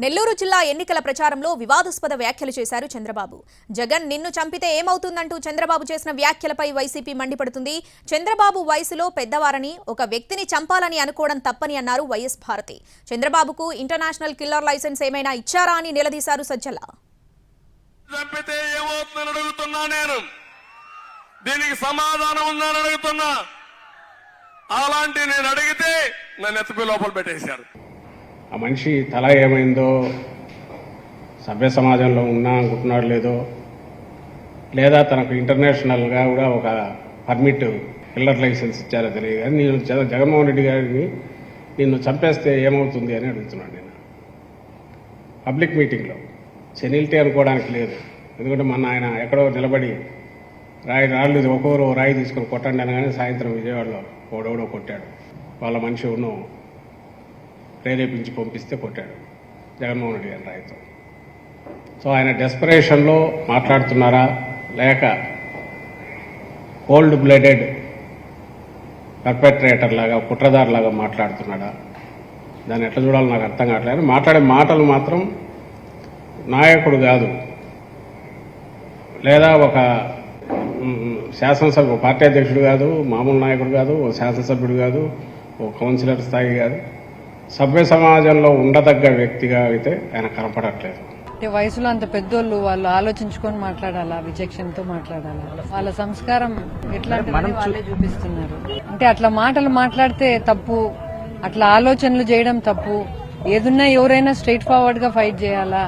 నెల్లూరు జిల్లా ఎన్నికల ప్రచారంలో వివాదాస్పద వ్యాఖ్యలు చేశారు చంద్రబాబు. జగన్ నిన్ను చంపితే ఏమవుతుందంటూ చంద్రబాబు చేసిన వ్యాఖ్యలపై వైసీపీ మండిపడుతుంది. చంద్రబాబు వయసులో పెద్దవారని, ఒక వ్యక్తిని చంపాలని అనుకోవడం తప్పని అన్నారు వైఎస్ భారతి. చంద్రబాబుకు ఇంటర్నేషనల్ కిల్లర్ లైసెన్స్ ఏమైనా ఇచ్చారా అని నిలదీశారు సజ్జల. చంపితే ఏమవుతుందని అడుగుతున్నా, నేను దీనికి సమాధానం ఉందని అడుగుతున్నా. అలాంటి నేను అడిగితే నన్ను ఎత్తిపై లోపల పెట్టేశారు. ఆ మనిషి తల ఏమైందో, సభ్య సమాజంలో ఉన్నా అనుకుంటున్నాడు లేదో, లేదా తనకు ఇంటర్నేషనల్గా కూడా ఒక పర్మిట్ కిల్లర్ లైసెన్స్ ఇచ్చారో తెలియదు. కానీ నేను జగన్మోహన్ రెడ్డి గారిని నిన్ను చంపేస్తే ఏమవుతుంది అని అడుగుతున్నాను. నేను పబ్లిక్ మీటింగ్లో సెనిల్టీ అనుకోవడానికి లేదు. ఎందుకంటే మొన్న ఆయన ఎక్కడో నిలబడి రాళ్ళు ఒక్కొక్కరు రాయి తీసుకొని కొట్టండి అనగానే సాయంత్రం విజయవాడలో ఓడోడో కొట్టాడు. వాళ్ళ మనిషి ఉన్ను ప్రేరేపించి పంపిస్తే కొట్టాడు జగన్మోహన్ రెడ్డి గారి రాయితో. సో ఆయన డెస్పరేషన్లో మాట్లాడుతున్నారా, లేక కోల్డ్ బ్లడెడ్ పర్పెట్రేటర్ లాగా, కుట్రదారు లాగా మాట్లాడుతున్నాడా, దాన్ని ఎట్లా చూడాలో నాకు అర్థం కావట్లేదు. మాట్లాడే మాటలు మాత్రం నాయకుడు కాదు, లేదా ఒక శాసనసభ పార్టీ అధ్యక్షుడు కాదు, మామూలు నాయకుడు కాదు, ఓ శాసనసభ్యుడు కాదు, ఓ కౌన్సిలర్ స్థాయి కాదు, సభ్య సమాజంలో ఉండదగ్గ వ్యక్తిగా అయితే ఆయన కనపడట్లేదు. అంటే వయసులో అంత పెద్దోళ్ళు వాళ్ళు ఆలోచించుకొని మాట్లాడాలా, విచక్షణతో మాట్లాడాలా, వాళ్ళ సంస్కారం ఎట్లాంటి వాళ్ళే చూపిస్తున్నారు. అంటే అట్లా మాటలు మాట్లాడితే తప్పు, అట్లా ఆలోచనలు చేయడం తప్పు. ఏదున్నా ఎవరైనా స్ట్రైట్ ఫార్వర్డ్ గా ఫైట్ చేయాలా,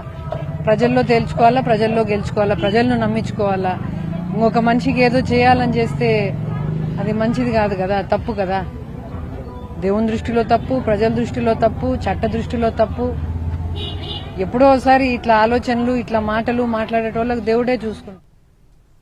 ప్రజల్లో తేల్చుకోవాలా, ప్రజల్లో గెలుచుకోవాలా, ప్రజలను నమ్మించుకోవాలా. ఇంకొక మనిషికి ఏదో చేయాలని చేస్తే అది మంచిది కాదు కదా, తప్పు కదా. దేవుని దృష్టిలో తప్పు, ప్రజల దృష్టిలో తప్పు, చట్ట దృష్టిలో తప్పు. ఎప్పుడో ఒకసారి ఇట్లా ఆలోచనలు, ఇట్లా మాటలు మాట్లాడేటోళ్ళకి దేవుడే చూసుకుంటారు.